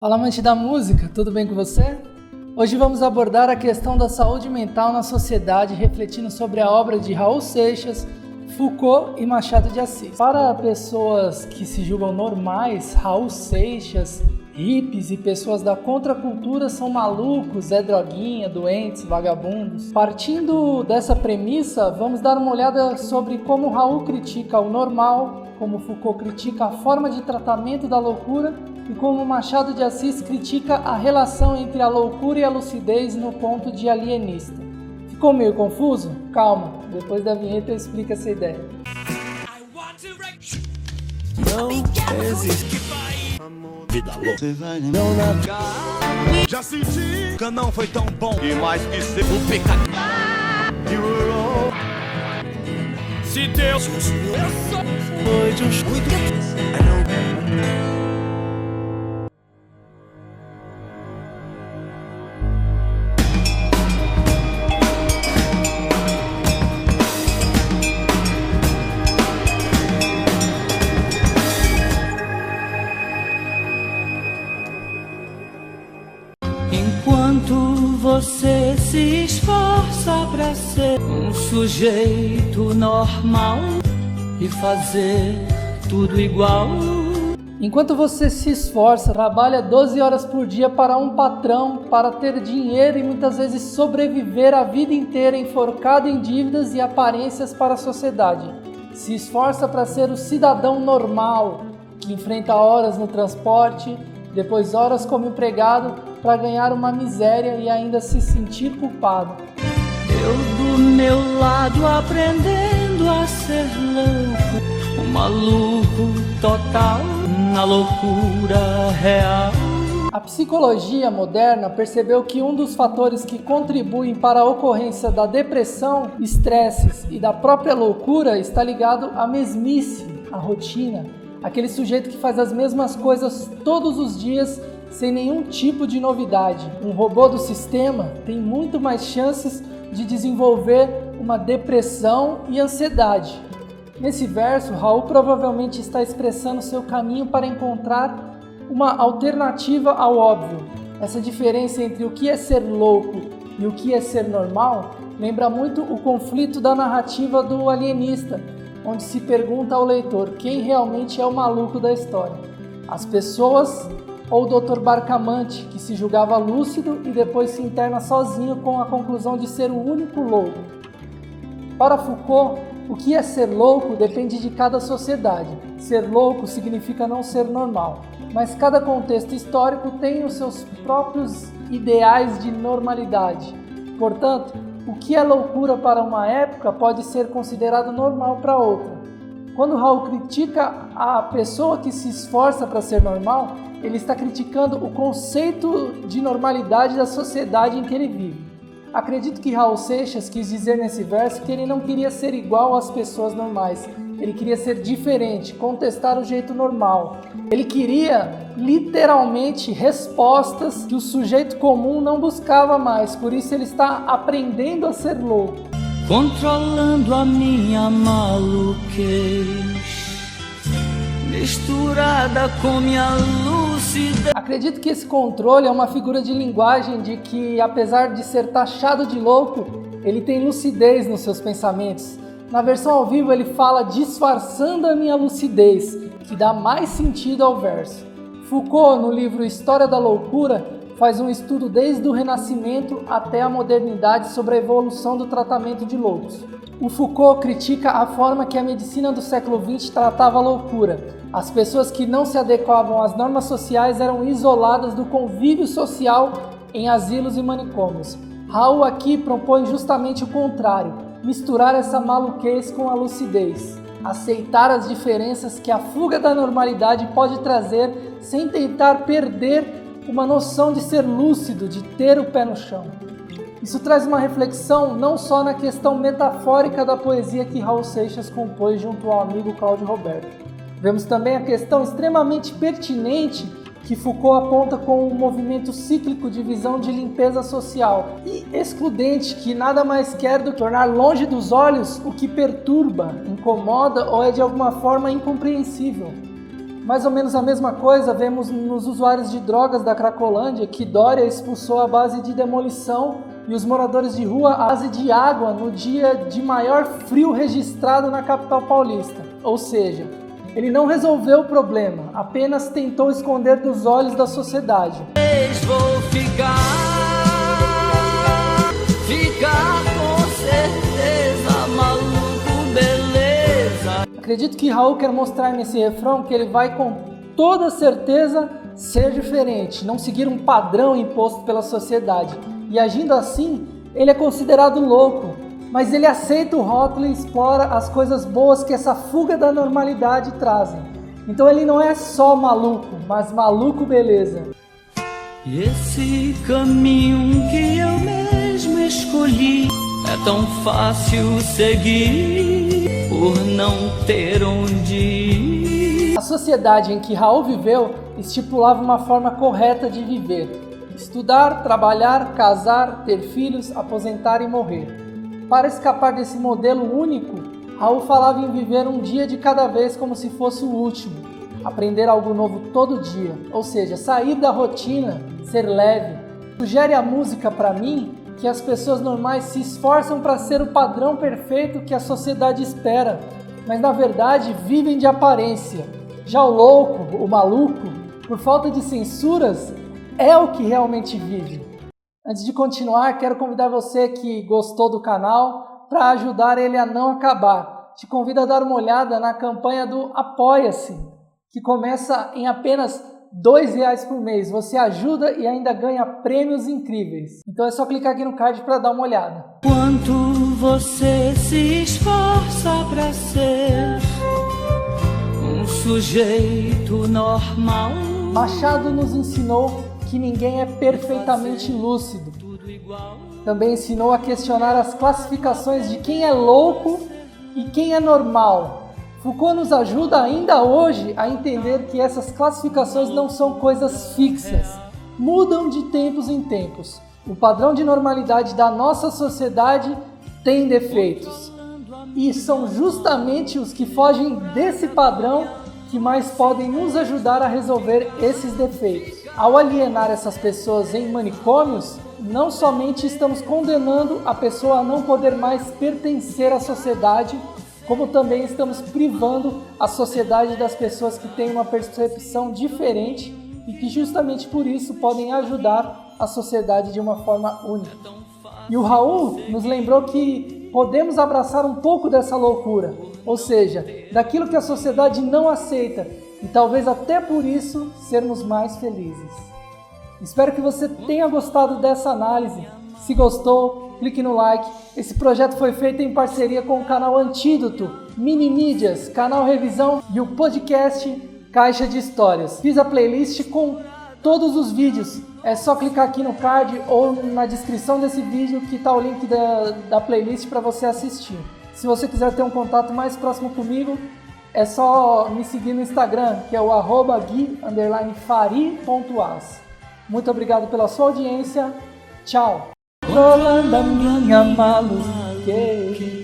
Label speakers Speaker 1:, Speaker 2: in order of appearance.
Speaker 1: Fala, amante da música, tudo bem com você? Hoje vamos abordar a questão da saúde mental na sociedade, refletindo sobre a obra de Raul Seixas, Foucault e Machado de Assis. Para pessoas que se julgam normais, Raul Seixas, hippies e pessoas da contracultura são malucos, droguinha, doentes, vagabundos. Partindo dessa premissa, vamos dar uma olhada sobre como Raul critica o normal, como Foucault critica a forma de tratamento da loucura e como Machado de Assis critica a relação entre a loucura e a lucidez no ponto de alienista. Ficou meio confuso? Calma, depois da vinheta eu explico essa ideia.
Speaker 2: Não existe vida louca. Você vai não navegar. Já senti que não foi tão bom. E mais que ser o pecado. Se Deus foi de um chuito.
Speaker 3: Enquanto você se esforça pra ser um sujeito normal e fazer tudo igual.
Speaker 1: Enquanto você se esforça, trabalha 12 horas por dia para um patrão, para ter dinheiro e muitas vezes sobreviver a vida inteira enforcado em dívidas e aparências para a sociedade. Se esforça para ser o cidadão normal, que enfrenta horas no transporte, depois horas como empregado, para ganhar uma miséria e ainda se sentir culpado.
Speaker 3: Eu do meu lado aprendendo a ser louco, um maluco total na loucura real.
Speaker 1: A psicologia moderna percebeu que um dos fatores que contribuem para a ocorrência da depressão, estresses e da própria loucura está ligado à mesmice, à rotina. Aquele sujeito que faz as mesmas coisas todos os dias sem nenhum tipo de novidade. Um robô do sistema tem muito mais chances de desenvolver uma depressão e ansiedade. Nesse verso, Raul provavelmente está expressando seu caminho para encontrar uma alternativa ao óbvio. Essa diferença entre o que é ser louco e o que é ser normal lembra muito o conflito da narrativa do Alienista, onde se pergunta ao leitor quem realmente é o maluco da história. As pessoas ou o Dr. Barcamante, que se julgava lúcido e depois se interna sozinho com a conclusão de ser o único louco. Para Foucault, o que é ser louco depende de cada sociedade. Ser louco significa não ser normal, mas cada contexto histórico tem os seus próprios ideais de normalidade. Portanto, o que é loucura para uma época pode ser considerado normal para outra. Quando Raul critica a pessoa que se esforça para ser normal, ele está criticando o conceito de normalidade da sociedade em que ele vive. Acredito que Raul Seixas quis dizer nesse verso que ele não queria ser igual às pessoas normais. Ele queria ser diferente, contestar o jeito normal. Ele queria, literalmente, respostas que o sujeito comum não buscava mais. Por isso ele está aprendendo a ser louco.
Speaker 3: Controlando a minha maluquez, misturada com minha lucidez.
Speaker 1: Acredito que esse controle é uma figura de linguagem de que, apesar de ser taxado de louco, ele tem lucidez nos seus pensamentos. Na versão ao vivo ele fala disfarçando a minha lucidez, que dá mais sentido ao verso. Foucault, no livro História da Loucura, faz um estudo desde o Renascimento até a modernidade sobre a evolução do tratamento de loucos. O Foucault critica a forma que a medicina do século XX tratava a loucura. As pessoas que não se adequavam às normas sociais eram isoladas do convívio social em asilos e manicômios. Raul aqui propõe justamente o contrário, misturar essa maluquez com a lucidez. Aceitar as diferenças que a fuga da normalidade pode trazer sem tentar perder uma noção de ser lúcido, de ter o pé no chão. Isso traz uma reflexão não só na questão metafórica da poesia que Raul Seixas compôs junto ao amigo Cláudio Roberto. Vemos também a questão extremamente pertinente que Foucault aponta com um movimento cíclico de visão de limpeza social e excludente que nada mais quer do que tornar longe dos olhos o que perturba, incomoda ou é de alguma forma incompreensível. Mais ou menos a mesma coisa vemos nos usuários de drogas da Cracolândia, que Dória expulsou à base de demolição e os moradores de rua à base de água no dia de maior frio registrado na capital paulista. Ou seja, ele não resolveu o problema, apenas tentou esconder dos olhos da sociedade.
Speaker 3: Vou ficar com certeza, maluco, beleza.
Speaker 1: Acredito que Raul quer mostrar nesse refrão que ele vai com toda certeza ser diferente, não seguir um padrão imposto pela sociedade. E agindo assim, ele é considerado louco, mas ele aceita o rótulo e explora as coisas boas que essa fuga da normalidade trazem. Então ele não é só maluco, mas maluco beleza.
Speaker 3: E esse caminho que eu mesmo escolhi é tão fácil seguir por não ter onde ir.
Speaker 1: A sociedade em que Raul viveu estipulava uma forma correta de viver: estudar, trabalhar, casar, ter filhos, aposentar e morrer. Para escapar desse modelo único, Raul falava em viver um dia de cada vez como se fosse o último, aprender algo novo todo dia, ou seja, sair da rotina, ser leve. Sugere a música para mim que as pessoas normais se esforçam para ser o padrão perfeito que a sociedade espera, mas na verdade vivem de aparência. Já o louco, o maluco, por falta de censuras, é o que realmente vive. Antes de continuar, quero convidar você que gostou do canal para ajudar ele a não acabar. Te convido a dar uma olhada na campanha do Apoia-se, que começa em apenas R$2 por mês. Você ajuda e ainda ganha prêmios incríveis. Então é só clicar aqui no card para dar uma olhada.
Speaker 3: Quanto você se esforça para ser um sujeito normal.
Speaker 1: Machado nos ensinou que ninguém é perfeitamente lúcido. Também ensinou a questionar as classificações de quem é louco e quem é normal. Foucault nos ajuda ainda hoje a entender que essas classificações não são coisas fixas, mudam de tempos em tempos. O padrão de normalidade da nossa sociedade tem defeitos, e são justamente os que fogem desse padrão que mais podem nos ajudar a resolver esses defeitos. Ao alienar essas pessoas em manicômios, não somente estamos condenando a pessoa a não poder mais pertencer à sociedade, como também estamos privando a sociedade das pessoas que têm uma percepção diferente e que justamente por isso podem ajudar a sociedade de uma forma única. E o Raul nos lembrou que podemos abraçar um pouco dessa loucura, ou seja, daquilo que a sociedade não aceita, e talvez até por isso sermos mais felizes. Espero que você tenha gostado dessa análise. Se gostou, clique no like. Esse projeto foi feito em parceria com o canal Antídoto, Mini Mídias, canal Revisão e o podcast Caixa de Histórias. Fiz a playlist com todos os vídeos. É só clicar aqui no card ou na descrição desse vídeo que está o link da playlist para você assistir. Se você quiser ter um contato mais próximo comigo, é só me seguir no Instagram, que é o @gui_fari.as. Muito obrigado pela sua audiência. Tchau! Rolando a minha maluqueira.